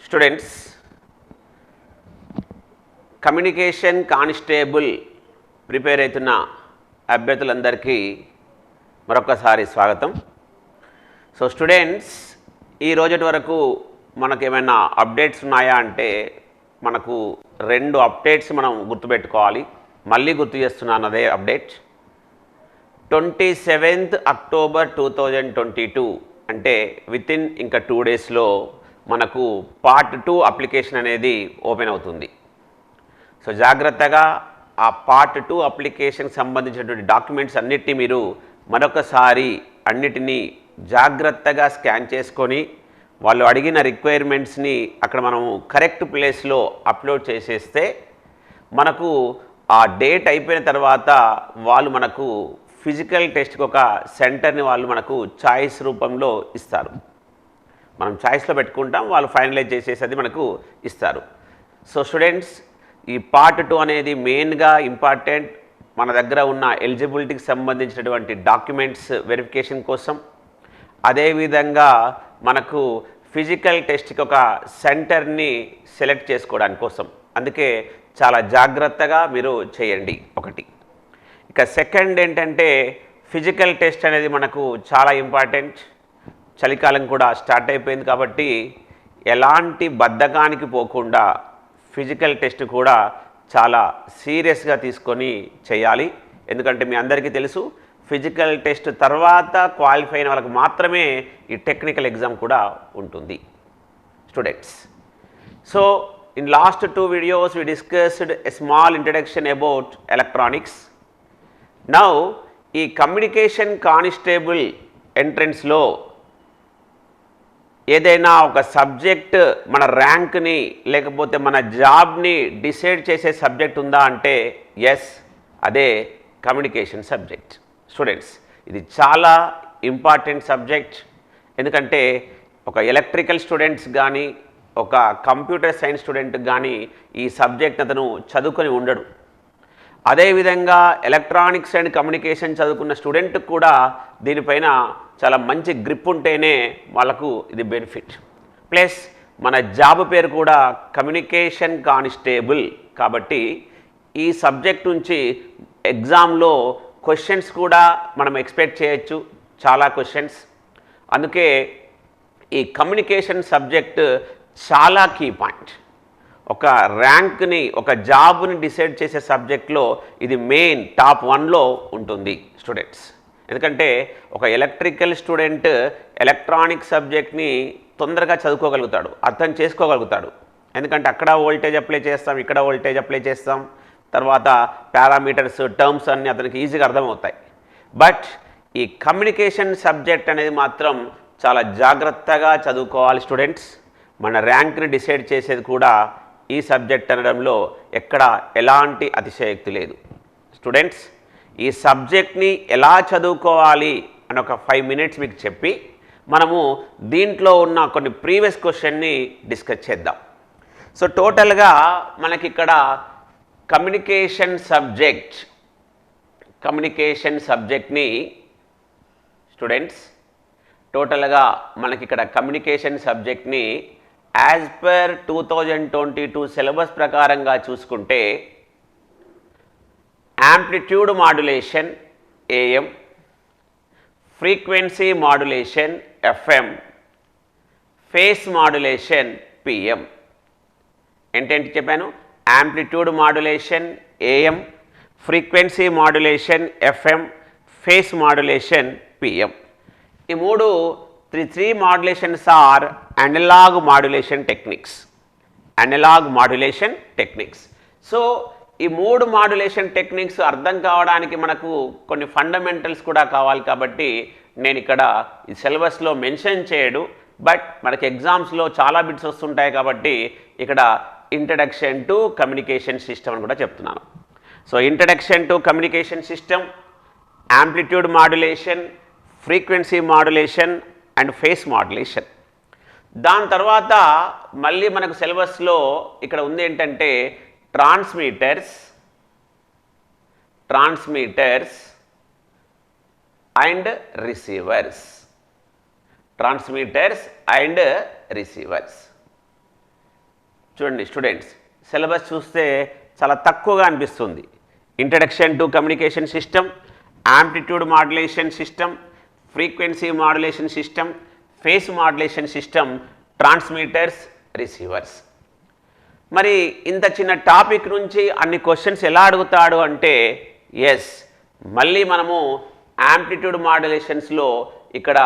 Students, communication constable prepare అవుతున్న అభ్యర్థులందరికీ మరొకసారి స్వాగతం. సో స్టూడెంట్స్, ఈ రోజటి వరకు మనకు ఏమైనా అప్డేట్స్ ఉన్నాయా అంటే మనకు రెండు అప్డేట్స్ మనం గుర్తుపెట్టుకోవాలి. మళ్ళీ గుర్తు చేస్తున్నాను అదే అప్డేట్. 27th October 2022 అంటే వితిన్ ఇంకా 2 డేస్లో మనకు పార్ట్ 2 అప్లికేషన్ అనేది ఓపెన్ అవుతుంది. సో జాగ్రత్తగా ఆ పార్ట్ 2 అప్లికేషన్కి సంబంధించినటువంటి డాక్యుమెంట్స్ అన్నిటినీ మీరు మరొకసారి అన్నిటినీ జాగ్రత్తగా స్కాన్ చేసుకొని వాళ్ళు అడిగిన రిక్వైర్మెంట్స్ని అక్కడ మనము కరెక్ట్ ప్లేస్లో అప్లోడ్ చేసేస్తే మనకు ఆ డేట్ అయిపోయిన తర్వాత వాళ్ళు మనకు ఫిజికల్ టెస్ట్కి ఒక సెంటర్ని వాళ్ళు మనకు చాయిస్ రూపంలో ఇస్తారు. మనం చాయిస్లో పెట్టుకుంటాం, వాళ్ళు ఫైనలైజ్ చేసేసి అది మనకు ఇస్తారు. సో స్టూడెంట్స్, ఈ పార్ట్ 2 అనేది మెయిన్గా ఇంపార్టెంట్ మన దగ్గర ఉన్న ఎలిజిబిలిటీకి సంబంధించినటువంటి డాక్యుమెంట్స్ వెరిఫికేషన్ కోసం, అదేవిధంగా మనకు ఫిజికల్ టెస్ట్కి ఒక సెంటర్ని సెలెక్ట్ చేసుకోవడానికి కోసం. అందుకే చాలా జాగ్రత్తగా మీరు చేయండి. ఒకటి. ఇక సెకండ్ ఏంటంటే ఫిజికల్ టెస్ట్ అనేది మనకు చాలా ఇంపార్టెంట్. చలికాలం కూడా స్టార్ట్ అయిపోయింది కాబట్టి ఎలాంటి బద్ధకానికి పోకుండా ఫిజికల్ టెస్ట్ కూడా చాలా సీరియస్గా తీసుకొని చేయాలి. ఎందుకంటే మీ అందరికీ తెలుసు, ఫిజికల్ టెస్ట్ తర్వాత క్వాలిఫై అయిన వాళ్ళకి మాత్రమే ఈ టెక్నికల్ ఎగ్జామ్ కూడా ఉంటుంది. Students, so in last 2 videos we discussed a small introduction about electronics. Now ఈ కమ్యూనికేషన్ కానిస్టేబుల్ ఎంట్రన్స్లో ఏదైనా ఒక సబ్జెక్ట్ మన ర్యాంక్ని లేకపోతే మన జాబ్ని డిసైడ్ చేసే సబ్జెక్ట్ ఉందా అంటే ఎస్, అదే కమ్యూనికేషన్ సబ్జెక్ట్. స్టూడెంట్స్, ఇది చాలా ఇంపార్టెంట్ సబ్జెక్ట్. ఎందుకంటే ఒక ఎలక్ట్రికల్ స్టూడెంట్స్ కానీ ఒక కంప్యూటర్ సైన్స్ స్టూడెంట్ కానీ ఈ సబ్జెక్ట్ అతను చదువుకొని ఉండడు. అదేవిధంగా ఎలక్ట్రానిక్స్ అండ్ కమ్యూనికేషన్ చదువుకున్న స్టూడెంట్ కూడా దీనిపైన చాలా మంచి గ్రిప్ ఉంటేనే వాళ్ళకు ఇది బెనిఫిట్. ప్లస్ మన జాబ్ పేరు కూడా కమ్యూనికేషన్ కానిస్టేబుల్ కాబట్టి ఈ సబ్జెక్ట్ నుంచి ఎగ్జామ్లో క్వశ్చన్స్ కూడా మనం ఎక్స్పెక్ట్ చేయొచ్చు, చాలా క్వశ్చన్స్. అందుకే ఈ కమ్యూనికేషన్ సబ్జెక్ట్ చాలా కీ పాయింట్. ఒక ర్యాంక్ని, ఒక జాబ్ని డిసైడ్ చేసే సబ్జెక్ట్లో ఇది మెయిన్ టాప్ 1లో ఉంటుంది స్టూడెంట్స్. ఎందుకంటే ఒక ఎలక్ట్రికల్ స్టూడెంట్ ఎలక్ట్రానిక్ సబ్జెక్ట్ని తొందరగా చదువుకోగలుగుతాడు, అర్థం చేసుకోగలుగుతాడు. ఎందుకంటే అక్కడ వోల్టేజ్ అప్లై చేస్తాం, ఇక్కడ వోల్టేజ్ అప్లై చేస్తాం, తర్వాత పారామీటర్స్, టర్మ్స్ అన్నీ అతనికి ఈజీగా అర్థమవుతాయి. బట్ ఈ కమ్యూనికేషన్ సబ్జెక్ట్ అనేది మాత్రం చాలా జాగ్రత్తగా చదువుకోవాలి స్టూడెంట్స్. మన ర్యాంక్ని డిసైడ్ చేసేది కూడా ఈ సబ్జెక్ట్ అనడంలో ఎక్కడ ఎలాంటి అతిశయోక్తి లేదు. స్టూడెంట్స్, ఈ సబ్జెక్ట్ని ఎలా చదువుకోవాలి అని ఒక 5 minutes మీకు చెప్పి మనము దీంట్లో ఉన్న కొన్ని ప్రీవియస్ క్వశ్చన్ని డిస్కస్ చేద్దాం. సో టోటల్గా మనకి ఇక్కడ కమ్యూనికేషన్ సబ్జెక్ట్ని స్టూడెంట్స్, టోటల్గా మనకి ఇక్కడ కమ్యూనికేషన్ సబ్జెక్ట్ని యాజ్ పర్ 2022 సిలబస్ ప్రకారంగా చూసుకుంటే amplitude modulation AM, frequency modulation FM, face modulation PM. ఏంటంటే చెప్పాను, amplitude modulation AM, frequency modulation FM, face modulation PM. ఈ three modulations are analog modulation techniques. So ఈ 3 మాడ్యులేషన్ టెక్నిక్స్ అర్థం కావడానికి మనకు కొన్ని ఫండమెంటల్స్ కూడా కావాలి. కాబట్టి నేను ఇక్కడ ఈ సిలబస్లో మెన్షన్ చేయడు, బట్ మనకి ఎగ్జామ్స్లో చాలా బిట్స్ వస్తుంటాయి కాబట్టి ఇక్కడ ఇంట్రడక్షన్ టు కమ్యూనికేషన్ సిస్టమ్ అని కూడా చెప్తున్నాను. So introduction to communication system, amplitude modulation, frequency modulation and phase modulation. దాని తర్వాత మళ్ళీ మనకు సిలబస్లో ఇక్కడ ఉంది ఏంటంటే ట్రాన్స్మిటర్స్ అండ్ రిసీవర్స్. చూడండి స్టూడెంట్స్, సిలబస్ చూస్తే చాలా తక్కువగా అనిపిస్తుంది. Introduction to communication system, amplitude modulation system, frequency modulation system, face modulation system, transmitters, receivers. మరి ఇంత చిన్న టాపిక్ నుంచి అన్ని క్వశ్చన్స్ ఎలా అడుగుతాడు అంటే ఎస్, మళ్ళీ మనము యాంప్లిట్యూడ్ మాడ్యులేషన్స్లో ఇక్కడ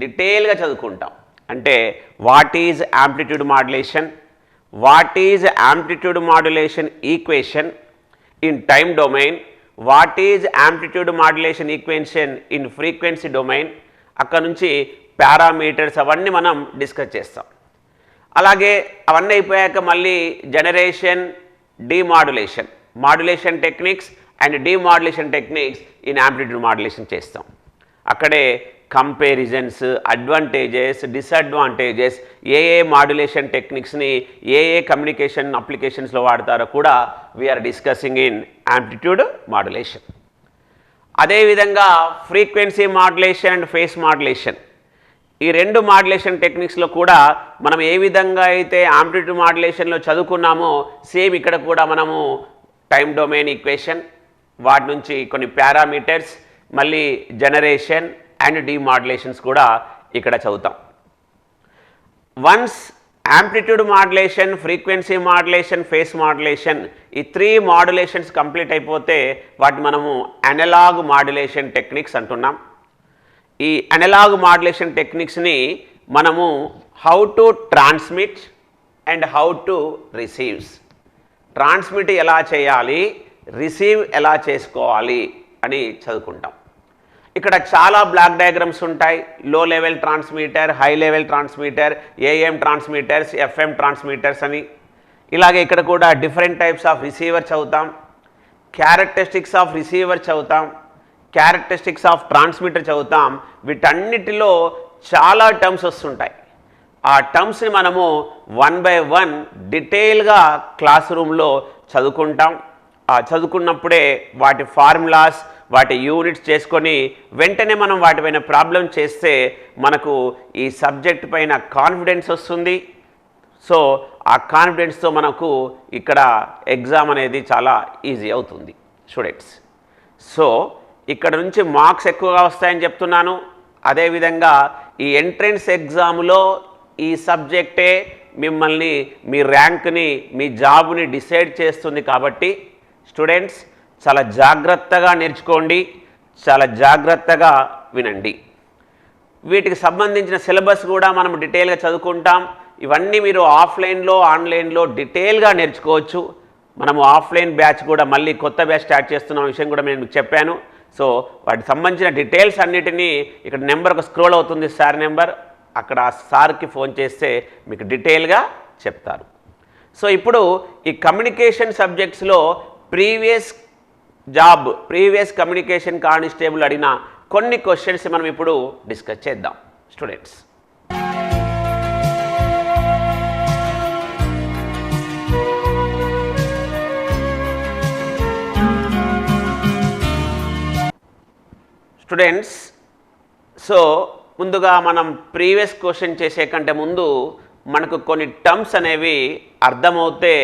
డీటెయిల్గా చదువుకుంటాం. అంటే what is amplitude modulation, what is amplitude modulation equation in time domain, what is amplitude modulation equation in frequency domain, అక్కడ నుంచి పారామీటర్స్ అవన్నీ మనం డిస్కస్ చేస్తాం. అలాగే అవన్నీ అయిపోయాక మళ్ళీ generation, demodulation, modulation techniques and demodulation techniques in amplitude modulation చేస్తాం. అక్కడే కంపారిజన్స్, అడ్వాంటేజెస్, డిసడ్వాంటేజెస్, ఏ మాడ్యులేషన్ టెక్నిక్స్ని ఏ కమ్యూనికేషన్ అప్లికేషన్స్లో వాడతారో కూడా we're discussing in amplitude modulation. అదేవిధంగా frequency modulation and phase modulation, ఈ రెండు మాడ్యులేషన్ టెక్నిక్స్లో కూడా మనం ఏ విధంగా అయితే యాంప్లిట్యూడ్ మాడ్యులేషన్లో చదువుకున్నామో సేమ్ ఇక్కడ కూడా మనము టైమ్ డొమైన్ ఈక్వేషన్, వాటి నుంచి కొన్ని పారామీటర్స్, మళ్ళీ జనరేషన్ అండ్ డీమాడ్యులేషన్స్ కూడా ఇక్కడ చదువుతాం. Once amplitude modulation, frequency modulation, face modulation, ఈ 3 మాడ్యులేషన్స్ కంప్లీట్ అయిపోతే వాటిని మనము అనలాగ్ మాడ్యులేషన్ టెక్నిక్స్ అంటున్నాం. ఈ అనలాగ్ మాడ్యులేషన్ టెక్నిక్స్ని మనము how to transmit and how to receives, transmit ఎలా చేయాలి, రిసీవ్ ఎలా చేసుకోవాలి అని చదువుకుంటాం. ఇక్కడ చాలా బ్లాక్ డయాగ్రామ్స్ ఉంటాయి. లో level transmitter, high level transmitter, AM transmitters, FM transmitters అని. ఇలాగే ఇక్కడ కూడా డిఫరెంట్ టైప్స్ ఆఫ్ రిసీవర్ చదువుతాం, క్యారెక్టరిస్టిక్స్ ఆఫ్ రిసీవర్ చదువుతాం, క్యారెక్టరిస్టిక్స్ ఆఫ్ ట్రాన్స్మిటర్ చదువుతాం. వీటన్నిటిలో చాలా టర్మ్స్ వస్తుంటాయి. ఆ టర్మ్స్ని మనము 1 by 1 డీటెయిల్గా క్లాస్ రూమ్లో చదువుకుంటాం. చదువుకున్నప్పుడే వాటి ఫార్ములాస్, వాటి యూనిట్స్ చేసుకొని వెంటనే మనం వాటిపైన ప్రాబ్లం చేస్తే మనకు ఈ సబ్జెక్ట్ పైన కాన్ఫిడెన్స్ వస్తుంది. సో ఆ కాన్ఫిడెన్స్తో మనకు ఇక్కడ ఎగ్జామ్ అనేది చాలా ఈజీ అవుతుంది స్టూడెంట్స్. సో ఇక్కడ నుంచి మార్క్స్ ఎక్కువగా వస్తాయని చెప్తున్నాను. అదేవిధంగా ఈ ఎంట్రన్స్ ఎగ్జామ్లో ఈ సబ్జెక్టే మిమ్మల్ని, మీ ర్యాంక్ని, మీ జాబ్ని డిసైడ్ చేస్తుంది. కాబట్టి స్టూడెంట్స్ చాలా జాగ్రత్తగా నేర్చుకోండి, చాలా జాగ్రత్తగా వినండి. వీటికి సంబంధించిన సిలబస్ కూడా మనం డీటెయిల్గా చదువుకుంటాం. ఇవన్నీ మీరు ఆఫ్లైన్లో, ఆన్లైన్లో డీటెయిల్గా నేర్చుకోవచ్చు. మనము ఆఫ్లైన్ బ్యాచ్ కూడా మళ్ళీ కొత్త బ్యాచ్ స్టార్ట్ చేస్తున్న విషయం కూడా నేను మీకు చెప్పాను. సో వాటికి సంబంధించిన డీటెయిల్స్ అన్నిటినీ ఇక్కడ నెంబర్ ఒక స్క్రోల్ అవుతుంది, సార్ నెంబర్, అక్కడ ఆ సార్కి ఫోన్ చేస్తే మీకు డీటెయిల్గా చెప్తారు. సో ఇప్పుడు ఈ కమ్యూనికేషన్ సబ్జెక్ట్స్లో ప్రీవియస్ కమ్యూనికేషన్ కానిస్టేబుల్ అడిగిన కొన్ని క్వశ్చన్స్ మనం ఇప్పుడు డిస్కస్ చేద్దాం స్టూడెంట్స్. స్టూడెంట్స్, సో ముందుగా మనం ప్రీవియస్ క్వశ్చన్ చేసే కంటే ముందు మనకు కొన్ని టర్మ్స్ అనేవి అర్థమవుతే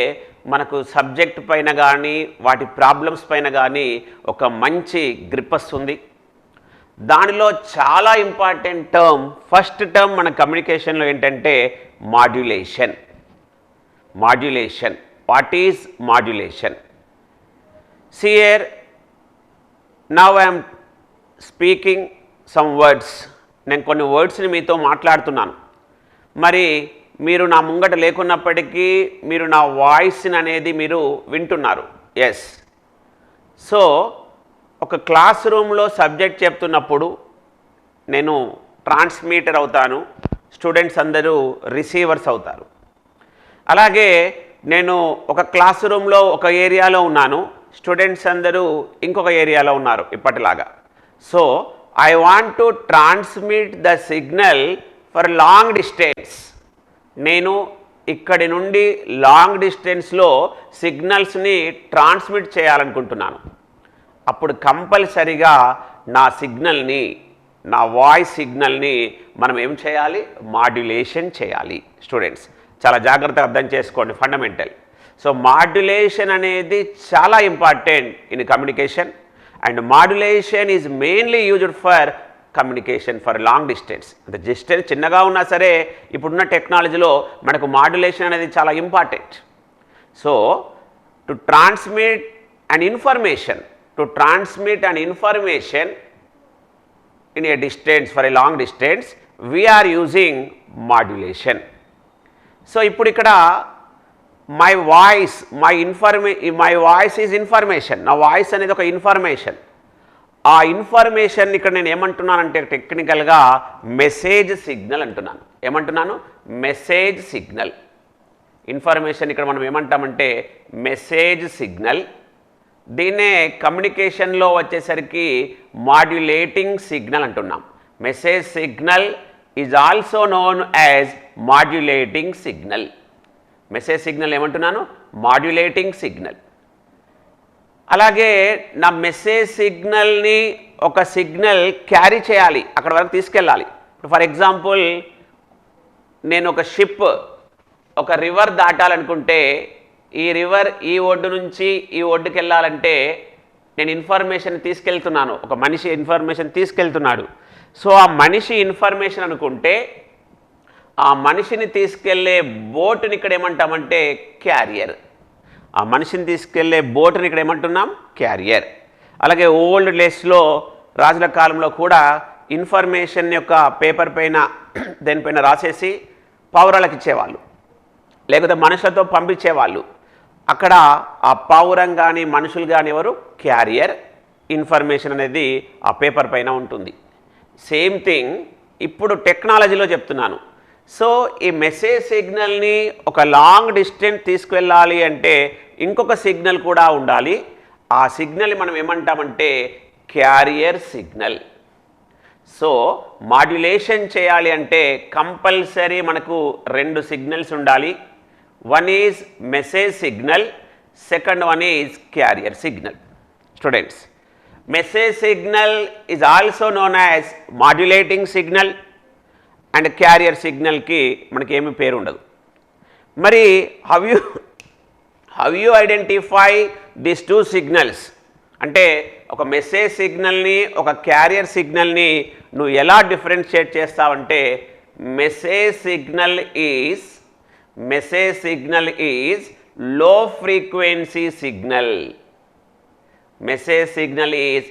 మనకు సబ్జెక్ట్ పైన కానీ వాటి ప్రాబ్లమ్స్ పైన కానీ ఒక మంచి గ్రిప్ వస్తుంది. దానిలో చాలా ఇంపార్టెంట్ టర్మ్, ఫస్ట్ టర్మ్ మన కమ్యూనికేషన్లో ఏంటంటే modulation. What is modulation? See here, now I am speaking some words. నేను కొన్ని వర్డ్స్ని మీతో మాట్లాడుతున్నాను. మరి మీరు నా ముంగట లేకున్నప్పటికీ మీరు నా వాయిస్ని అనేది మీరు వింటున్నారు. ఎస్. సో ఒక క్లాస్ రూమ్లో సబ్జెక్ట్ చెప్తున్నప్పుడు నేను ట్రాన్స్మిటర్ అవుతాను, స్టూడెంట్స్ అందరూ రిసీవర్స్ అవుతారు. అలాగే నేను ఒక క్లాస్ రూమ్లో ఒక ఏరియాలో ఉన్నాను, స్టూడెంట్స్ అందరూ ఇంకొక ఏరియాలో ఉన్నారు ఇప్పటిలాగా. So I want to transmit the signal for long distance. నేను ఇక్కడి నుండి లాంగ్ డిస్టెన్స్లో సిగ్నల్స్ని ట్రాన్స్మిట్ చేయాలనుకుంటున్నాను. అప్పుడు కంపల్సరిగా నా సిగ్నల్ని, నా వాయిస్ సిగ్నల్ని మనం ఏం చేయాలి? మాడ్యులేషన్ చేయాలి. స్టూడెంట్స్ చాలా జాగ్రత్తగా అర్థం చేసుకోండి, ఫండమెంటల్. సో మాడ్యులేషన్ అనేది చాలా important in communication, and modulation is mainly used for communication for long distance. అంటే డిస్టెన్స్ చిన్నగా ఉన్నా సరే ఇప్పుడున్న టెక్నాలజీలో మనకు మాడ్యులేషన్ అనేది చాలా important. So to transmit and information, in a distance, for a long distance, we are using modulation. So ఇప్పుడు ఇక్కడ my voice is information. నా వాయిస్ అనేది ఒక ఇన్ఫర్మేషన్. ఆ ఇన్ఫర్మేషన్ ఇక్కడ నేను ఏమంటున్నానంటే టెక్నికల్గా మెసేజ్ సిగ్నల్ అంటున్నాను. ఏమంటున్నాను? Message signal. ఇన్ఫర్మేషన్ ఇక్కడ మనం ఏమంటామంటే మెసేజ్ సిగ్నల్. దీన్నే కమ్యూనికేషన్లో వచ్చేసరికి మాడ్యులేటింగ్ సిగ్నల్ అంటున్నాం. Message signal is also known as modulating signal. Message signal ఏమంటున్నాను? Modulating signal. అలాగే నా మెసేజ్ సిగ్నల్ని ఒక సిగ్నల్ క్యారీ చేయాలి, అక్కడ వరకు తీసుకెళ్ళాలి. ఫర్ ఎగ్జాంపుల్ నేను ఒక షిప్ ఒక రివర్ దాటాలనుకుంటే ఈ రివర్ ఈ ఒడ్డు నుంచి ఈ ఒడ్డుకి వెళ్ళాలంటే నేను ఇన్ఫర్మేషన్ తీసుకెళ్తున్నాను, ఒక మనిషి ఇన్ఫర్మేషన్ తీసుకెళ్తున్నాడు. సో ఆ మనిషి ఇన్ఫర్మేషన్ అనుకుంటే ఆ మనిషిని తీసుకెళ్లే బోటుని ఇక్కడ ఏమంటామంటే క్యారియర్. ఆ మనిషిని తీసుకెళ్లే బోటుని ఇక్కడ ఏమంటున్నాం? క్యారియర్. అలాగే ఓల్డ్ డేస్లో రాజుల కాలంలో కూడా ఇన్ఫర్మేషన్ యొక్క పేపర్ పైన దేనిపైన రాసేసి పౌరాలకు ఇచ్చేవాళ్ళు, లేకపోతే మనుషులతో పంపించేవాళ్ళు. అక్కడ ఆ పౌరం కానీ మనుషులు కానీ ఎవరు? క్యారియర్. ఇన్ఫర్మేషన్ అనేది ఆ పేపర్ పైన ఉంటుంది. సేమ్ థింగ్ ఇప్పుడు టెక్నాలజీలో చెప్తున్నాను. సో ఈ మెసేజ్ సిగ్నల్ని ఒక లాంగ్ డిస్టెన్స్ తీసుకువెళ్ళాలి అంటే ఇంకొక సిగ్నల్ కూడా ఉండాలి. ఆ సిగ్నల్ని మనం ఏమంటామంటే క్యారియర్ సిగ్నల్. సో మాడ్యులేషన్ చేయాలి అంటే కంపల్సరీ మనకు రెండు సిగ్నల్స్ ఉండాలి. One is message signal, second one is carrier signal. Students, message signal is also known as modulating signal and carrier సిగ్నల్కి మనకి ఏమి పేరు ఉండదు. మరి how you identify these two signals అంటే ఒక మెసేజ్ సిగ్నల్ని ఒక క్యారియర్ సిగ్నల్ని నువ్వు ఎలా డిఫరెన్షియేట్ చేస్తావంటే message signal is low frequency signal. Message signal is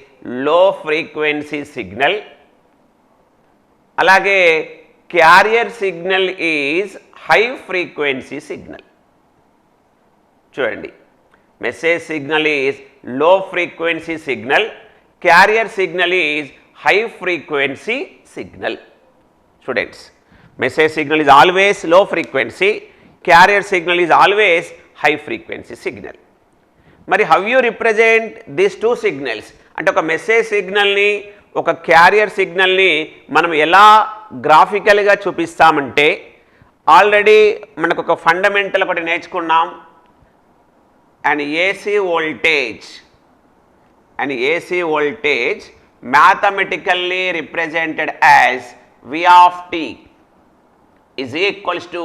low frequency signal. అలాగే carrier signal is high frequency signal. చూడండి, message signal is low frequency signal, carrier signal is high frequency signal. Students, message signal is always low frequency, carrier signal is always high frequency signal. మరి how you represent these two signals అంటే ఒక message సిగ్నల్ని ఒక carrier సిగ్నల్ని మనం ఎలా గ్రాఫికల్గా చూపిస్తామంటే already మనకు ఒక ఫండమెంటల్ ఒకటి నేర్చుకున్నాం. And AC voltage mathematically represented as V of t is equals to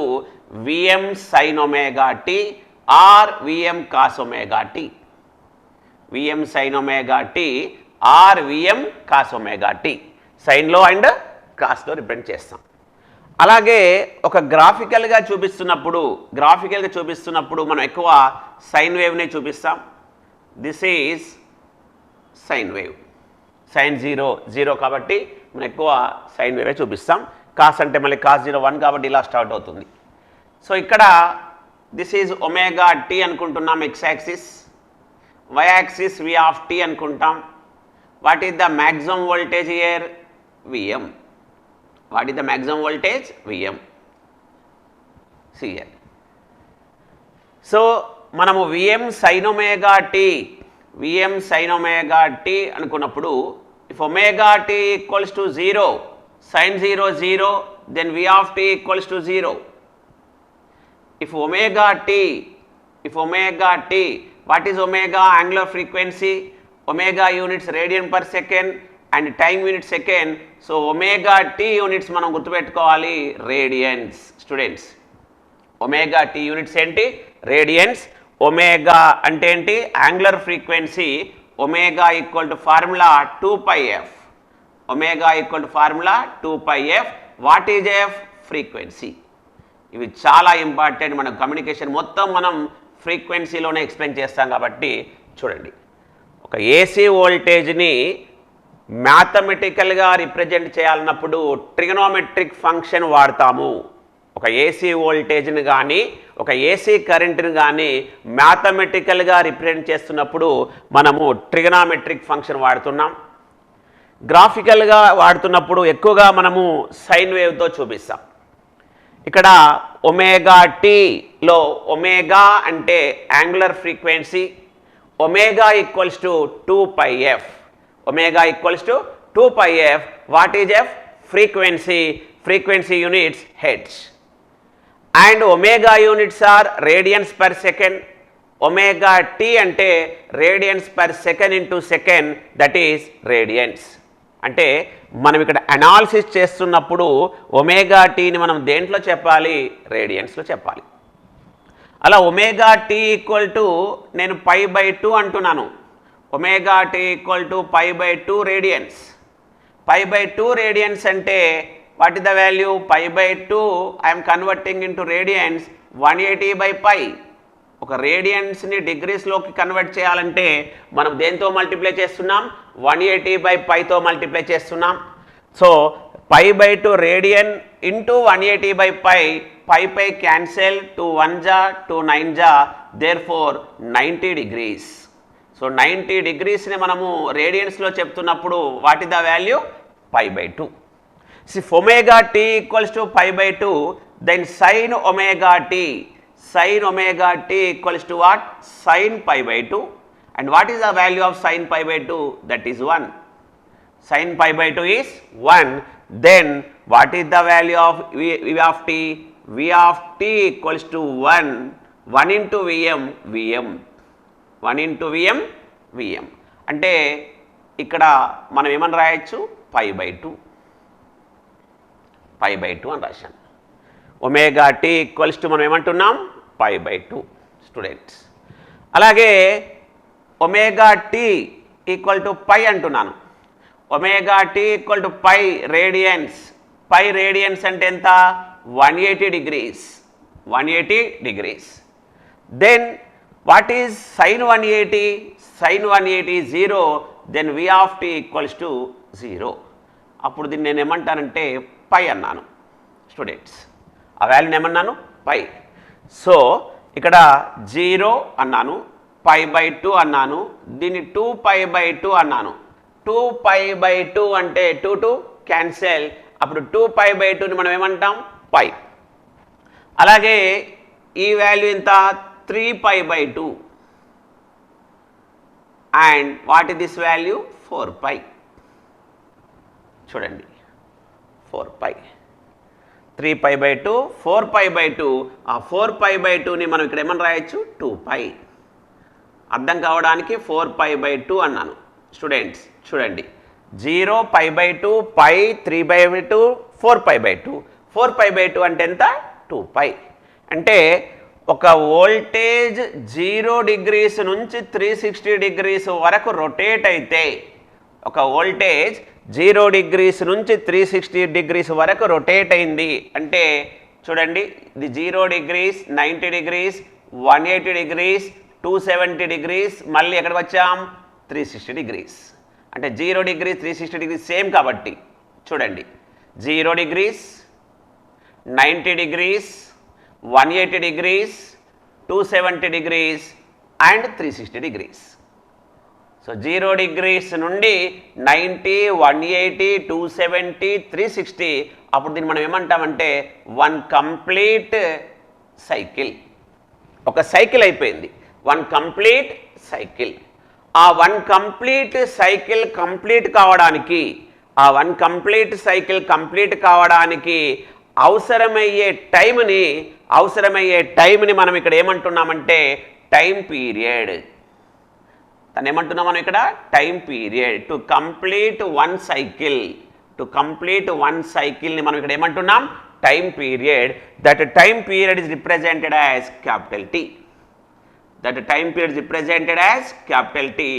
Vm sin omega t or Vm cos omega t. Vm sin omega t or Vm cos omega t. సైన్లో and కాస్లో represent చేస్తాం. అలాగే ఒక గ్రాఫికల్గా చూపిస్తున్నప్పుడు మనం ఎక్కువ sine వేవ్నే చూపిస్తాం. This is sine wave. Sine 0 కాబట్టి మనం ఎక్కువ సైన్ వేవే చూపిస్తాం. కాస్ అంటే మళ్ళీ కాస్ 0 1 కాబట్టి ఇలా స్టార్ట్ అవుతుంది. సో ఇక్కడ దిస్ ఈజ్ ఒమేగా టీ అనుకుంటున్నాం x axis, y axis v of t అనుకుంటాం. What is the maximum voltage here? Vm. What is the maximum voltage? Vm. See here. So మనము Vm sin omega t అనుకున్నప్పుడు if omega t equals to 0, sin 0, then V of t equals to 0. If omega t, what is omega? Angular frequency. Omega units radian per second and time unit second. So omega t units మనం గుర్తుపెట్టుకోవాలి radians. Students, omega T units ఏంటి? Radians. Omega అంటే ఏంటి? Angular frequency. Omega equal to formula 2πf. Omega equal to formula 2πf. What is F? Frequency. ఇవి చాలా important. మన communication మొత్తం మనం ఫ్రీక్వెన్సీలోనే ఎక్స్ప్లెయిన్ చేస్తాం కాబట్టి చూడండి. ఒక ఏసీ వోల్టేజ్ని మ్యాథమెటికల్గా రిప్రజెంట్ చేయాలన్నప్పుడు ట్రిగనోమెట్రిక్ ఫంక్షన్ వాడతాము. ఒక ఏసీ వోల్టేజ్ని కానీ ఒక ఏసీ కరెంట్ని కానీ మ్యాథమెటికల్గా రిప్రజెంట్ చేస్తున్నప్పుడు మనము ట్రిగనోమెట్రిక్ ఫంక్షన్ వాడుతున్నాం. గ్రాఫికల్గా వాడుతున్నప్పుడు ఎక్కువగా మనము సైన్ వేవ్తో చూపిస్తాం. ఇక్కడ ఒమేగా టీలో ఒమేగా అంటే angular frequency. Omega equals to 2πf. Omega equals to 2πf. What is F? Frequency. Frequency units hertz. And omega units are radians per second. Omega t అంటే radians per second into second, that is radians. అంటే మనం ఇక్కడ analysis చేస్తున్నప్పుడు omega టీని మనం దేంట్లో చెప్పాలి? రేడియన్స్లో చెప్పాలి. అలా ఒమేగా టీ ఈక్వల్ టు నేను π/2 అంటున్నాను. Omega t equal to π/2 radians. π/2 radians అంటే what is the value? π/2 I'm converting into radians 180/π. ఒక రేడియన్స్ని డిగ్రీస్లోకి కన్వర్ట్ చేయాలంటే మనం దేంతో మల్టిప్లై చేస్తున్నాం? 180/πతో మల్టిప్లై చేస్తున్నాం. So π/2 radian into 180/π. π క్యాన్సెల్, 2 1 జా 2 9 జా, దేర్ ఫోర్ 90 డిగ్రీస్. సో 90 డిగ్రీస్ని మనము రేడియన్స్లో చెప్తున్నప్పుడు what is the value? π/2. If omega t equals to π/2, then sin omega t equals to what? Sin π/2. And what is the value of sin π/2? That is 1. Sin π/2 is 1. Then what is the value of v of t? V of t equals to 1. 1 into Vm. 1 into Vm. అంటే ఇక్కడ మనం ఏమని రాయొచ్చు? π/2 అని రాశాను. Omega tea equals to మనం ఏమంటున్నాం? π/2 students. అలాగే ఒమేగా టీ ఈక్వల్ టు π అంటున్నాను. Omega t equal to π radians. π radians అంటే ఎంత? 180 degrees. 180 degrees. Then what is sine 180? Sine 180 0. Then v of t equals to 0. అప్పుడు దీన్ని నేను ఏమంటానంటే π అన్నాను స్టూడెంట్స్. ఆ వాల్యూని ఏమన్నాను? π. సో ఇక్కడ 0 అన్నాను, π/2 అన్నాను, దీన్ని 2π/2 అన్నాను. 2π/2 అంటే 2 క్యాన్సెల్. అప్పుడు 2π/2ని మనం ఏమంటాం? π. అలాగే ఈ వాల్యూ ఎంత? 3π/2. And what is this value? 4π. చూడండి 4π. 3π/2, 4π/2. ఆ 4π/2ని మనం ఇక్కడ ఏమని రాయొచ్చు? 2π. అర్థం కావడానికి 4π/2 అన్నాను స్టూడెంట్స్. చూడండి 0 π/2, π 3/2, 4π/2. 4π/2 అంటే ఎంత? 2π. అంటే ఒక వోల్టేజ్ 0 డిగ్రీస్ నుంచి 360 డిగ్రీస్ వరకు రొటేట్ అయితే, ఒక వోల్టేజ్ 0 డిగ్రీస్ నుంచి 360 డిగ్రీస్ వరకు రొటేట్ అయింది అంటే చూడండి, ఇది 0 డిగ్రీస్, 90 డిగ్రీస్, 180 డిగ్రీస్, 270 డిగ్రీస్, మళ్ళీ ఎక్కడికి వచ్చాం? 360 డిగ్రీస్. అంటే 0 డిగ్రీస్ 360 డిగ్రీస్ సేమ్ కాబట్టి చూడండి 0 degrees, 90 degrees, 180 degrees, 270 degrees and 360 degrees. So 0 degrees నుండి 90, 180, 270, 360, అప్పుడు దీన్ని మనం ఏమంటామంటే వన్ కంప్లీట్ సైకిల్. ఒక సైకిల్ అయిపోయింది, వన్ కంప్లీట్ సైకిల్. ఆ వన్ కంప్లీట్ సైకిల్ కంప్లీట్ కావడానికి, ఆ వన్ కంప్లీట్ సైకిల్ కంప్లీట్ కావడానికి అవసరమయ్యే టైంని మనం ఇక్కడ ఏమంటున్నామంటే టైం పీరియడ్. తను ఏమంటున్నాం మనం ఇక్కడ? Time period. To complete one cycle, to complete one సైకిల్ని మనం ఇక్కడ ఏమంటున్నాం time period. That time period is represented as capital T. That time period is represented as capital T.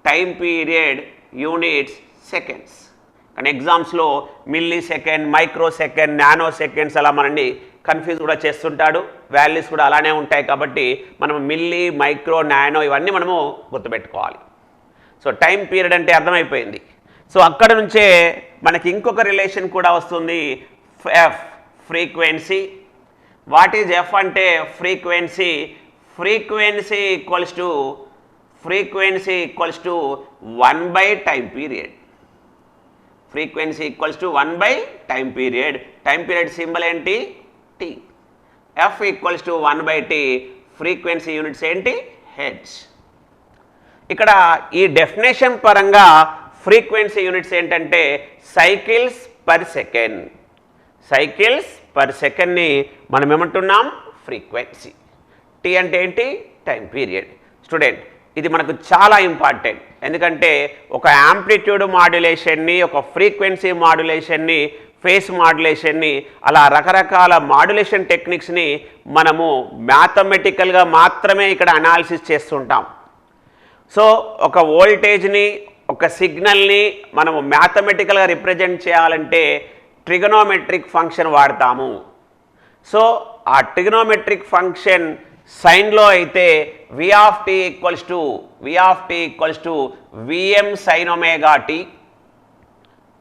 Time period units seconds. కానీ ఎగ్జామ్స్లో millisecond, microsecond, nanoseconds అలా మనల్ని confuse కూడా చేస్తుంటాడు. వాల్యూస్ కూడా అలానే ఉంటాయి కాబట్టి మనం మిల్లీ, మైక్రో, నానో ఇవన్నీ మనము గుర్తుపెట్టుకోవాలి. సో టైం పీరియడ్ అంటే అర్థమైపోయింది. సో అక్కడ నుంచే మనకి ఇంకొక రిలేషన్ కూడా వస్తుంది, f frequency. What is f అంటే frequency. Frequency equals to 1 by time period. Frequency equals to 1 by time period. Time period symbol ఏంటి T. F equals to 1 by T. Frequency units ఏంటి hertz. ఇక్కడ ఈ definition పరంగా frequency units ఏంటంటే cycles per second. Cycles per సెకండ్ని మనం ఏమంటున్నాం frequency. Tea అంటే ఏంటి టైం పీరియడ్. స్టూడెంట్ ఇది మనకు చాలా ఇంపార్టెంట్. ఎందుకంటే ఒక యాంప్లిట్యూడ్ మాడ్యులేషన్ని, ఒక ఫ్రీక్వెన్సీ మాడ్యులేషన్ని, ఫేస్ మాడ్యులేషన్ని అలా రకరకాల మాడ్యులేషన్ టెక్నిక్స్ని మనము మ్యాథమెటికల్గా మాత్రమే ఇక్కడ అనాలిసిస్ చేస్తుంటాం. సో ఒక వోల్టేజ్ని, ఒక సిగ్నల్ని మనము మ్యాథమెటికల్గా రిప్రజెంట్ చేయాలంటే ట్రిగనోమెట్రిక్ ఫంక్షన్ వాడతాము. సో ఆ ట్రిగనోమెట్రిక్ ఫంక్షన్ సైన్లో అయితే v of t equals to v m sine omega t.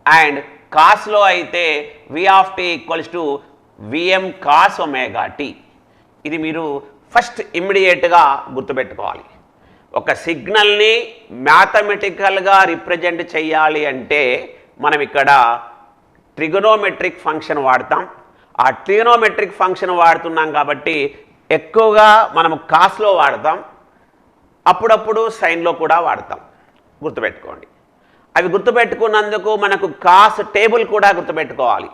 And కాస్లో అయితే v of t equals to v m cos omega t. ఇది మీరు ఫస్ట్ ఇమ్మీడియట్గా గుర్తుపెట్టుకోవాలి. ఒక సిగ్నల్ని మ్యాథమెటికల్గా రిప్రజెంట్ చేయాలి అంటే మనం ఇక్కడ ట్రిగనోమెట్రిక్ ఫంక్షన్ వాడతాం. ఆ ట్రిగనోమెట్రిక్ ఫంక్షన్ వాడుతున్నాం కాబట్టి ఎక్కువగా మనము కాస్లో వాడతాం, అప్పుడప్పుడు సైన్లో కూడా వాడతాం. గుర్తుపెట్టుకోండి. అవి గుర్తుపెట్టుకున్నందుకు మనకు కాస్ టేబుల్ కూడా గుర్తుపెట్టుకోవాలి.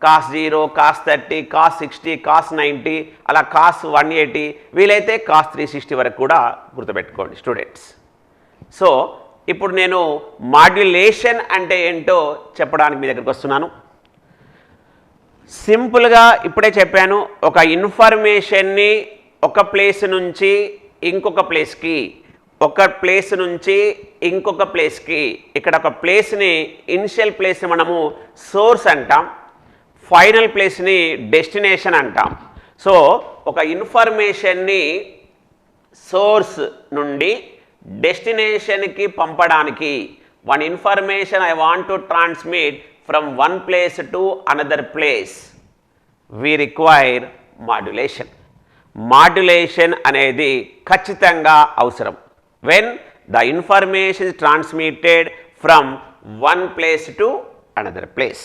కాస్ 0, కాస్ 30, కాస్ 60, కాస్ 90, అలా కాస్ 180, వీలైతే కాస్ 360 వరకు కూడా గుర్తుపెట్టుకోండి స్టూడెంట్స్. సో ఇప్పుడు నేను మాడ్యులేషన్ అంటే ఏంటో చెప్పడానికి మీ దగ్గరికి వస్తున్నాను. సింపుల్గా ఇప్పుడే చెప్పాను, ఒక ఇన్ఫర్మేషన్ని ఒక ప్లేస్ నుంచి ఇంకొక ప్లేస్కి, ఒక ప్లేస్ నుంచి ఇంకొక ప్లేస్కి, ఇక్కడ ఒక ప్లేస్ని ఇనిషియల్ ప్లేస్ని మనము సోర్స్ అంటాం, ఫైనల్ ప్లేస్ని డెస్టినేషన్ అంటాం. సో ఒక ఇన్ఫర్మేషన్ని సోర్స్ నుండి డెస్టినేషన్కి పంపడానికి, one information I want to transmit from one place to another place, we require modulation. Modulation అనేది ఖచ్చితంగా అవసరం. when the information is transmitted from one place to another place.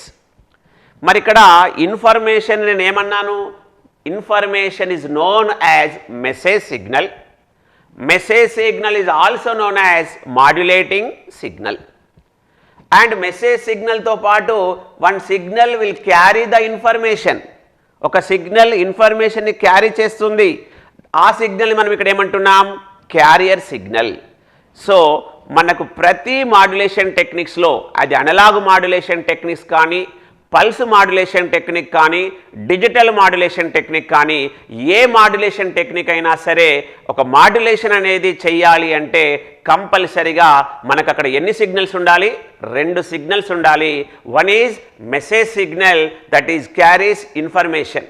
మరి ఇక్కడ ఇన్ఫర్మేషన్ నేను ఏమన్నాను, information is known as message signal. Message signal is also known as modulating signal. And message సిగ్నల్తో పాటు one signal will carry the information. ఒక signal ఇన్ఫర్మేషన్ని carry చేస్తుంది. ఆ సిగ్నల్ని మనం ఇక్కడ ఏమంటున్నాం క్యారియర్ సిగ్నల్. సో మనకు ప్రతి మాడ్యులేషన్ టెక్నిక్స్లో, అది అనలాగ్ మాడ్యులేషన్ టెక్నిక్స్ కానీ, పల్స్ మాడ్యులేషన్ టెక్నిక్ కానీ, డిజిటల్ మాడ్యులేషన్ టెక్నిక్ కానీ, ఏ మాడ్యులేషన్ టెక్నిక్ అయినా సరే ఒక మాడ్యులేషన్ అనేది చెయ్యాలి అంటే కంపల్సరిగా మనకు అక్కడ ఎన్ని సిగ్నల్స్ ఉండాలి, 2 సిగ్నల్స్ ఉండాలి. One is message signal that is carries information.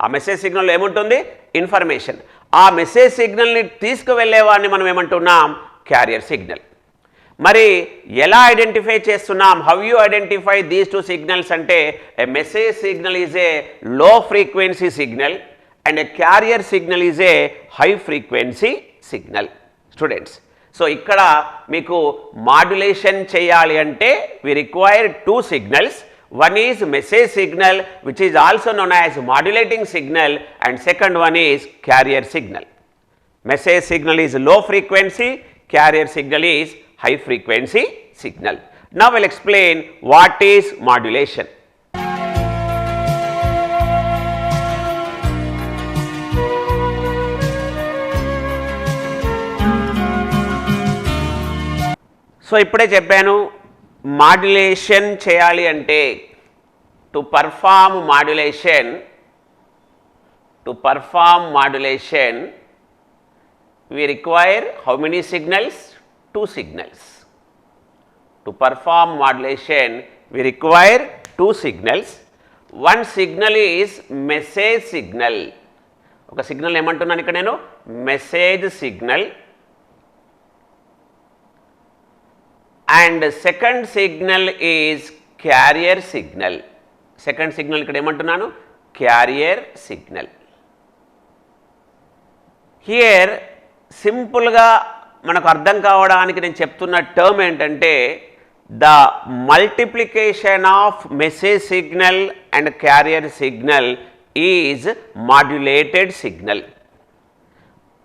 ఆ మెసేజ్ సిగ్నల్లో ఏముంటుంది ఇన్ఫర్మేషన్. ఆ మెసేజ్ సిగ్నల్ని తీసుకువెళ్ళేవాడిని మనం ఏమంటున్నాం క్యారియర్ సిగ్నల్. మరి ఎలా ఐడెంటిఫై చేస్తున్నాం, how you identify these 2 signals అంటే a message signal is a low frequency signal and a carrier signal is a high frequency signal. Students, so ఇక్కడ మీకు మాడ్యులేషన్ చేయాలి అంటే we require 2 signals. One is message signal which is also known as modulating signal and second one is carrier signal. Message signal is low frequency, carrier signal is high frequency signal. Now we'll explain what is modulation. So ఇప్పుడే చెప్పాను modulation చేయాలి అంటే to perform modulation we require how many signals? 2 signals. To perform modulation we require 2 signals. One signal is message signal. ఒక signal ఏమంటున్నాను ఇక్కడ నేను message signal, and second signal is carrier signal. Second signal ఇక్కడ ఏమంటున్నాను carrier signal. Here సింపుల్గా మనకు అర్థం కావడానికి నేను చెప్తున్న టర్మ్ ఏంటంటే the multiplication of message signal and carrier signal is modulated signal.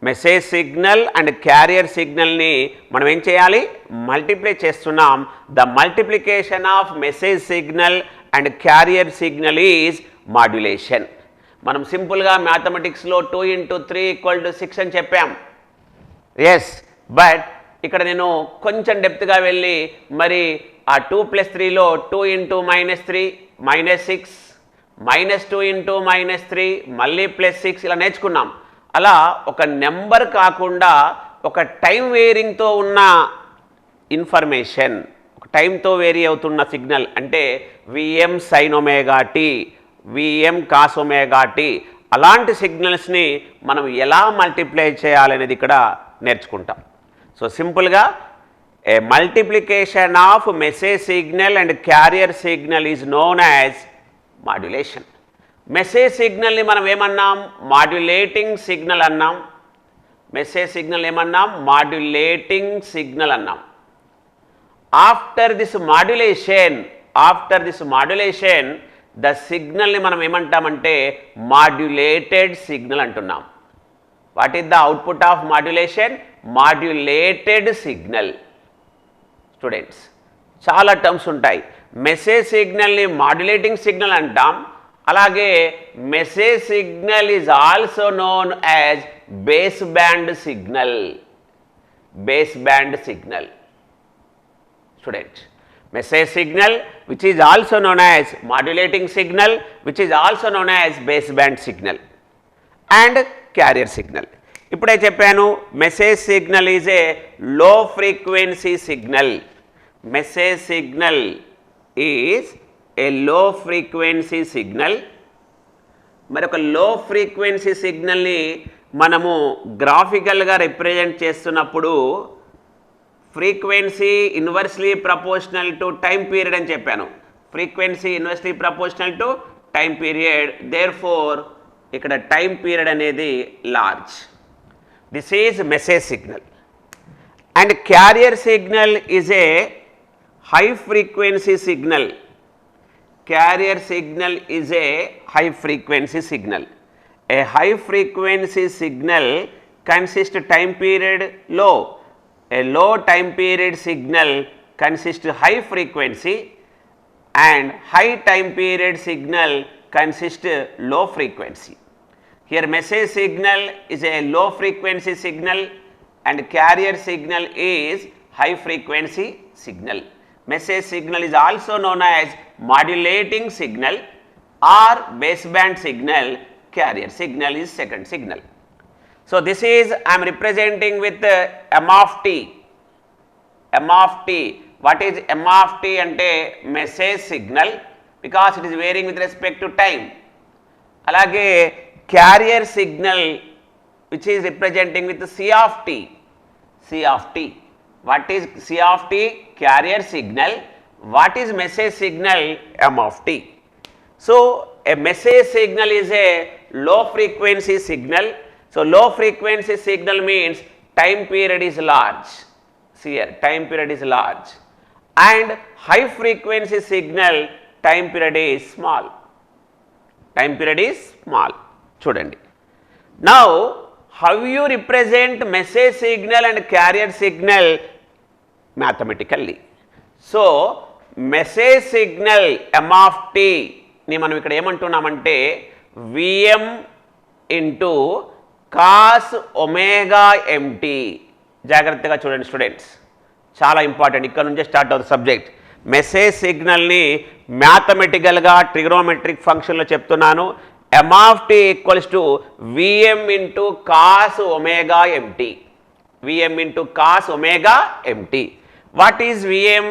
Message signal and carrier సిగ్నల్ని మనం ఏం చేయాలి మల్టిప్లై చేస్తున్నాం. The multiplication of message signal and carrier signal is modulation. మనం సింపుల్గా మ్యాథమెటిక్స్లో 2 × 3 = 6 అని చెప్పాం. ఎస్, బట్ ఇక్కడ నేను కొంచెం డెప్త్గా వెళ్ళి మరి ఆ 2 + 3లో 2 × -3 -6 -2 × -3 మళ్ళీ +6 ఇలా నేర్చుకున్నాం. అలా ఒక నెంబర్ కాకుండా ఒక టైం వేరింగ్తో ఉన్న ఇన్ఫర్మేషన్, ఒక టైంతో వేరీ అవుతున్న సిగ్నల్ అంటే Vm sin ωt, Vm cos ωt అలాంటి సిగ్నల్స్ని మనం ఎలా మల్టిప్లై చేయాలనేది ఇక్కడ నేర్చుకుంటాం. సో సింపుల్గా a multiplication of message signal and carrier signal is known as modulation. Message సిగ్నల్ని మనం ఏమన్నాం మాడ్యులేటింగ్ సిగ్నల్ అన్నాం. మెసేజ్ సిగ్నల్ ఏమన్నాం మాడ్యులేటింగ్ సిగ్నల్ అన్నాం. ఆఫ్టర్ దిస్ మాడ్యులేషన్ ద సిగ్నల్ని మనం ఏమంటామంటే మాడ్యులేటెడ్ సిగ్నల్ అంటున్నాం. What is the output of modulation? Modulated signal. Students చాలా టర్మ్స్ ఉంటాయి. మెసేజ్ సిగ్నల్ని మాడ్యులేటింగ్ సిగ్నల్ అంటాం. అలాగే message signal is also known as baseband signal. Student message signal which is also known as modulating signal, which is also known as baseband signal, and carrier signal. ఇప్పుడే చెప్పాను message signal is a low frequency signal. Message signal is a low frequency signal. మరి ఒక లో frequency సిగ్నల్ని మనము గ్రాఫికల్గా represent చేస్తున్నప్పుడు frequency inversely proportional to time period అని చెప్పాను. Frequency inversely proportional to time period, therefore ఇక్కడ టైం పీరియడ్ అనేది large. This is message signal. And carrier signal is a high frequency signal. Carrier signal is a high frequency signal. A high frequency signal consist time period లో. A low time period signal consists high frequency and high time period signal consists low frequency. Here message signal is a low frequency signal and carrier signal is high frequency signal. Message signal is also known as modulating signal or baseband signal. Carrier signal is second signal. So this is I am representing with m of t. M of t. What is m of t? Ante message signal because it is varying with respect to time. Alage carrier signal which is representing with c of t. C of t. What is c of t? Carrier signal. What is message signal? M of t. So a message signal is a low frequency signal. So low frequency signal means time period is large. See here, time period is large. And high frequency signal time period is small. Time period is small. Chudandi. Now, how you represent message signal and carrier signal mathematically? So, message signal m of t ni manam ikkada emantunnamante Vm into cos omega mt. జాగ్రత్తగా చూడండి students, చాలా important. ఇక్కడ నుంచే start అవుతుంది subject. Message సిగ్నల్ని మ్యాథమెటికల్గా trigonometric ఫంక్షన్లో చెప్తున్నాను. m of t equals to Vm into cos omega mt. Vm into cos omega mt. What is Vm?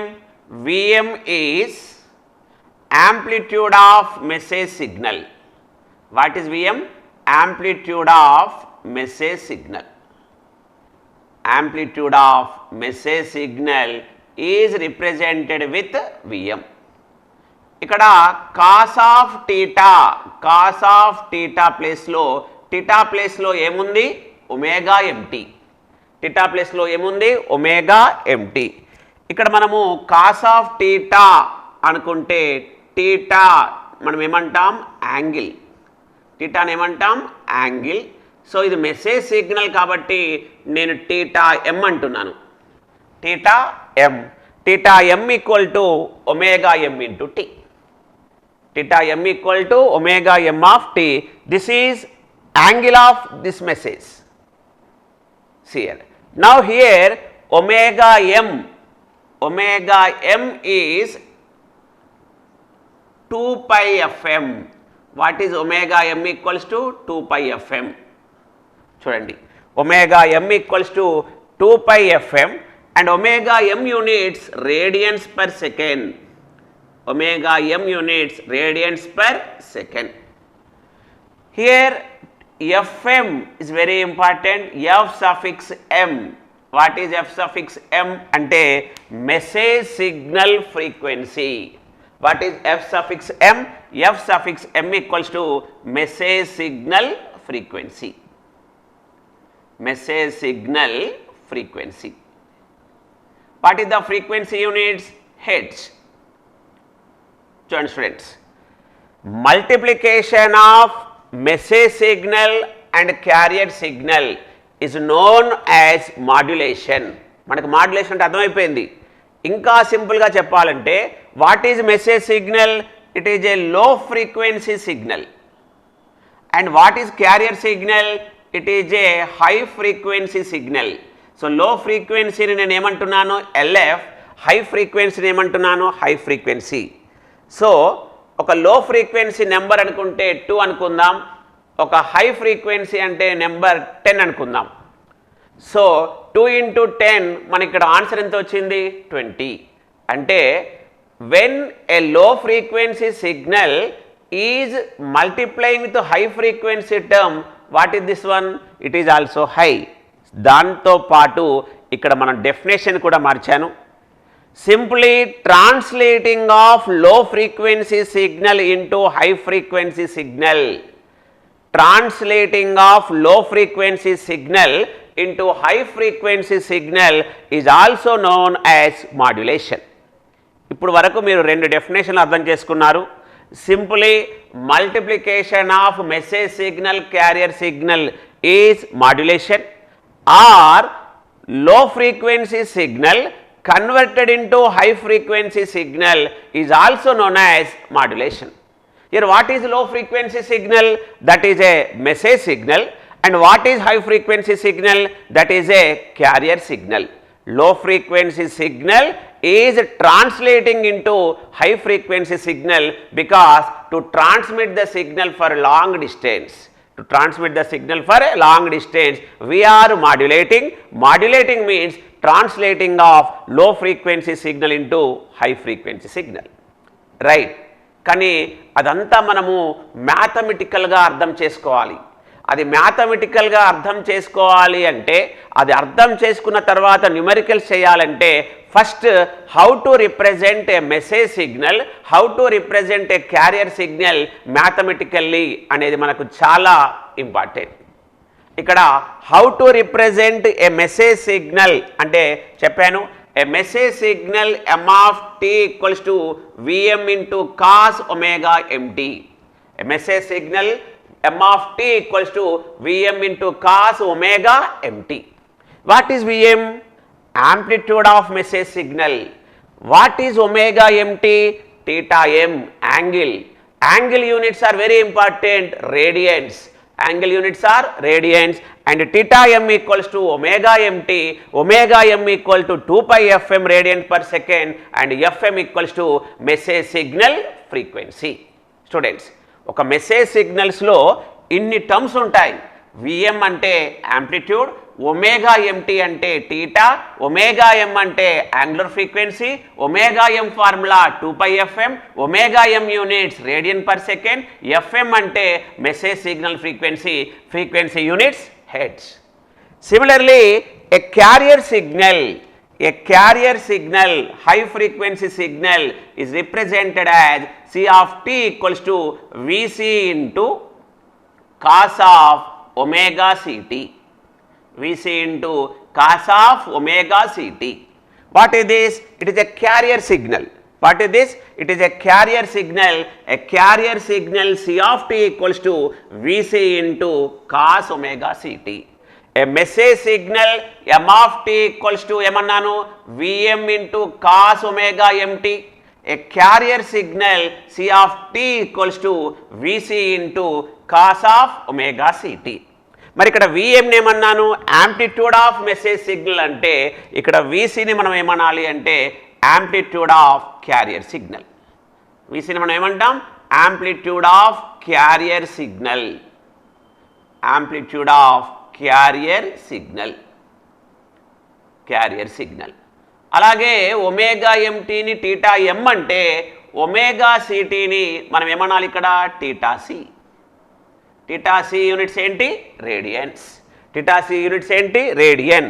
Vm is amplitude of message signal. What is Vm? Amplitude of message signal. Amplitude of message signal is represented with Vm. ఇక్కడ cos of theta ప్లేస్లో ఏముంది? Omega M T. Theta ప్లేస్లో ఏముంది? Omega M T. ఇక్కడ మనము cos of theta అనుకుంటే theta మనం ఏమంటాం? యాంగిల్. టీటాని ఏమంటాం? యాంగిల్. సో ఇది మెసేజ్ సిగ్నల్ కాబట్టి నేను టీటా ఎం అంటున్నాను. Theta M equal to omega M into T. Theta m equal to omega m of t. This is angle of this message. See here. Now here omega m is 2 pi fm. What is omega m equals to? 2 pi fm. చూడండి, omega m equals to 2 pi fm and omega m units radians per second. Omega m units radians per second. Here fm is very important. F suffix m. What is f suffix m? Ante message signal frequency. What is f suffix m? F suffix m equals to message signal frequency. Message signal frequency. What is the frequency units? Hertz. చూడండి students, multiplication of message signal and carrier signal is known as modulation. మనకు modulation అంటే అర్థమైపోయింది. ఇంకా సింపుల్గా చెప్పాలంటే what is message signal? It is a low frequency signal. And what is carrier signal? It is a high frequency signal. So low ఫ్రీక్వెన్సీని నేను ఏమంటున్నాను? LF. High ఫ్రీక్వెన్సీని ఏమంటున్నాను? High frequency. So ఒక లో ఫ్రీక్వెన్సీ నెంబర్ అనుకుంటే 2 అనుకుందాం, ఒక హై ఫ్రీక్వెన్సీ అంటే number 10 అనుకుందాం. సో 2 into 10 మనకి ఇక్కడ ఆన్సర్ ఎంత వచ్చింది? 20. అంటే when a low frequency signal is multiplying with high frequency term, what is this one? It is also high. దాంతో పాటు ఇక్కడ మనం డెఫినేషన్ కూడా మార్చాను. Simply translating of low frequency signal into high frequency signal. Translating of low frequency signal into high frequency signal is also known as modulation. ఇప్పుడు వరకు మీరు రెండు డెఫినేషన్లు అర్థం చేసుకున్నారు. Simply multiplication of message signal carrier signal is modulation, or low frequency signal converted into high frequency signal is also known as modulation. Here what is low frequency signal? That is a message signal. And what is high frequency signal? That is a carrier signal. Low frequency signal is translating into high frequency signal because to transmit the signal for a long distance. To transmit the signal for a long distance, we are modulating. Modulating means translating of low frequency signal into high frequency signal. Right? కానీ అదంతా మనము మ్యాథమెటికల్గా అర్థం చేసుకోవాలి. అది మ్యాథమెటికల్గా అర్థం చేసుకోవాలి అంటే, అది అర్థం చేసుకున్న తర్వాత న్యూమరికల్స్ చేయాలంటే first how to represent a message signal, how to represent a carrier signal mathematically అనేది మనకు చాలా ఇంపార్టెంట్. ఇక్కడ how to represent a message signal అంటే చెప్పాను, a message signal m of t equals to Vm into cos omega mt. A message signal m of t equals to Vm into cos omega mt. What is Vm? Amplitude of message signal. What is omega mt? Theta m, angle. Angle units are very important. Radians. angle units are radians, and theta m equals to omega mt, omega m equal to 2 pi fm radian per second, and fm equals to message signal frequency. Students, ఒక message సిగ్నల్స్లో ఇన్ని terms ఉంటాయి. V m అంటే amplitude, omega m t అంటే theta, omega m అంటే angular frequency, omega m formula 2 pi f m, omega m units radian per second, f m అంటే message signal frequency, frequency units hertz. Similarly a carrier signal, high frequency signal is represented as C of t equals to Vc into cos of omega ct. Vc into cos of omega ct. What is this? It is a carrier signal. What is this? It is a carrier signal. A carrier signal C of t equals to Vc into cos omega ct. A message signal m of t equals to ఏమన్నాను Vm into cos omega mt. A carrier signal C of t equals to Vc into cos of omega ct. మరి ఇక్కడ Vm ఏమన్నాను amplitude of message signal అంటే ఇక్కడ Vcని మనం ఏమనాలి అంటే amplitude of carrier signal. Vcని మనం ఏమంటాం amplitude of carrier signal, amplitude of carrier signal. అలాగే ఒమేగా ఎంటీని టీటా ఎం అంటే ఒమేగా సిటీని మనం ఏమనాలి ఇక్కడ theta C. Theta C units ఏంటి రేడియన్స్. టీటా సి యూనిట్స్ ఏంటి radian.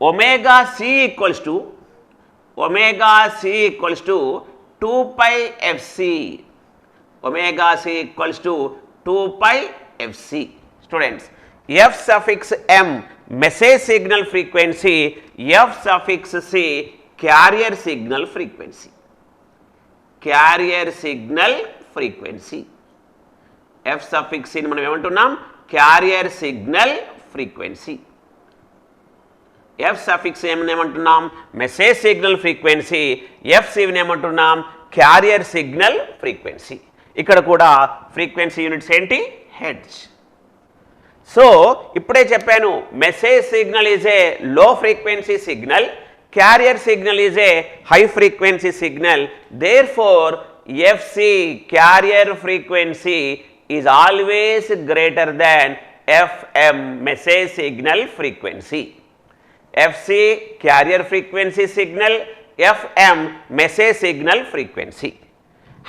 Omega C equals to 2 pi F C. Omega C equals to 2 pi F C. Students, F suffix m message signal frequency, F suffix c carrier signal frequency. Carrier signal frequency. F suffix c మనం ఏమంటున్నాం carrier signal frequency. F suffix m ఏమంటున్నాం message signal frequency, F c ఏమంటున్నాం carrier signal frequency. ఇక్కడ కూడా frequency units ఏంటి hertz. So ఇప్పుడే చెప్పాను message signal is a low frequency signal, carrier signal is a high frequency signal. Therefore F C carrier frequency is always greater than F M message signal frequency. F C carrier frequency signal, F M message signal frequency.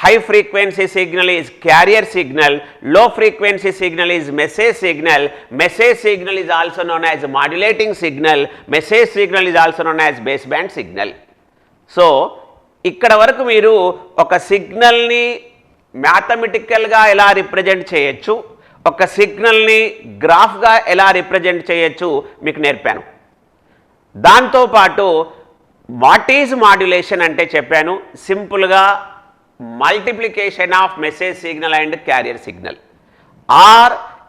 High frequency signal is carrier signal, low frequency signal is message signal, message signal is also known as modulating signal, message signal is also known as baseband signal. So ఇక్కడ వరకు మీరు ఒక సిగ్నల్ని మ్యాథమెటికల్గా ఎలా represent చేయొచ్చు, ఒక సిగ్నల్ని గ్రాఫ్గా ఎలా represent చేయొచ్చు మీకు నేర్పాను. దాంతోపాటు వాట్ ఈజ్ మాడ్యులేషన్ అంటే చెప్పాను. సింపుల్గా multiplication of message signal and carrier signal, or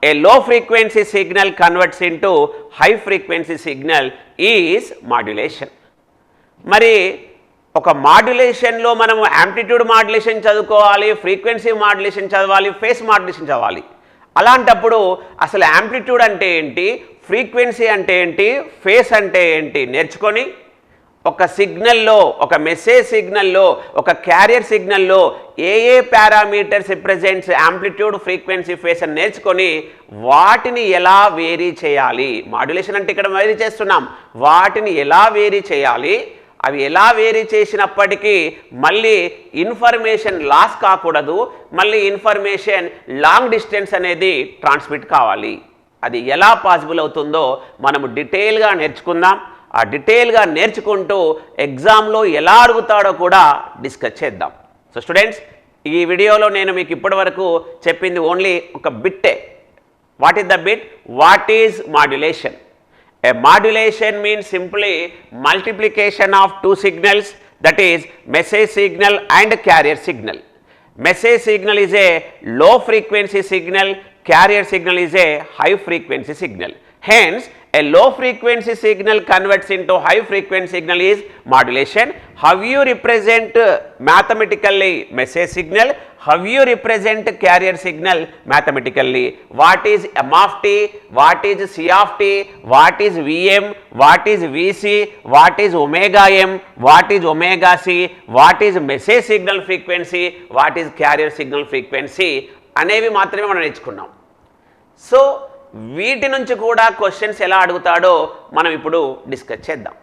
a low frequency signal converts into high frequency signal is modulation. మరి ఒక మాడ్యులేషన్లో మనం యాంప్లిట్యూడ్ మాడ్యులేషన్ చదువుకోవాలి, ఫ్రీక్వెన్సీ మాడ్యులేషన్ చదవాలి, ఫేస్ మాడ్యులేషన్ చదవాలి. అలాంటప్పుడు అసలు యాంప్లిట్యూడ్ అంటే ఏంటి, ఫ్రీక్వెన్సీ అంటే ఏంటి, ఫేస్ అంటే ఏంటి నేర్చుకొని ఒక సిగ్నల్లో, ఒక మెసేజ్ సిగ్నల్లో, ఒక క్యారియర్ సిగ్నల్లో ఏ parameters represents amplitude, frequency, phase అని నేర్చుకొని వాటిని ఎలా వేరీ చేయాలి. మాడ్యులేషన్ అంటే ఇక్కడ వేరీ చేస్తున్నాం, వాటిని ఎలా వేరీ చేయాలి, అవి ఎలా వేరీ చేసినప్పటికీ మళ్ళీ ఇన్ఫర్మేషన్ లాస్ కాకూడదు, మళ్ళీ ఇన్ఫర్మేషన్ లాంగ్ డిస్టెన్స్ అనేది ట్రాన్స్మిట్ కావాలి. అది ఎలా పాసిబుల్ అవుతుందో మనము డీటెయిల్గా నేర్చుకుందాం. ఆ డీటెయిల్గా నేర్చుకుంటూ ఎగ్జామ్లో ఎలా అడుగుతాడో కూడా డిస్కస్ చేద్దాం. సో స్టూడెంట్స్, ఈ వీడియోలో నేను మీకు ఇప్పటి వరకు చెప్పింది ఓన్లీ ఒక బిట్టే. What is the bit? What is modulation? A modulation means simply multiplication of two signals, that is message signal and carrier signal. Message signal is a low frequency signal, carrier signal is a high frequency signal. Hence, a low frequency signal converts into high frequency signal is modulation. How you represent mathematically message signal? How you represent carrier signal mathematically? What is M of t? What is C of t? What is Vm? What is Vc? What is omega m? What is omega c? What is message signal frequency? What is carrier signal frequency? అనేవి మాత్రమే మనం నేర్చుకున్నాం. So వీటి నుంచి కూడా questions ఎలా అడుగుతాడో మనం ఇప్పుడు డిస్కస్ చేద్దాం.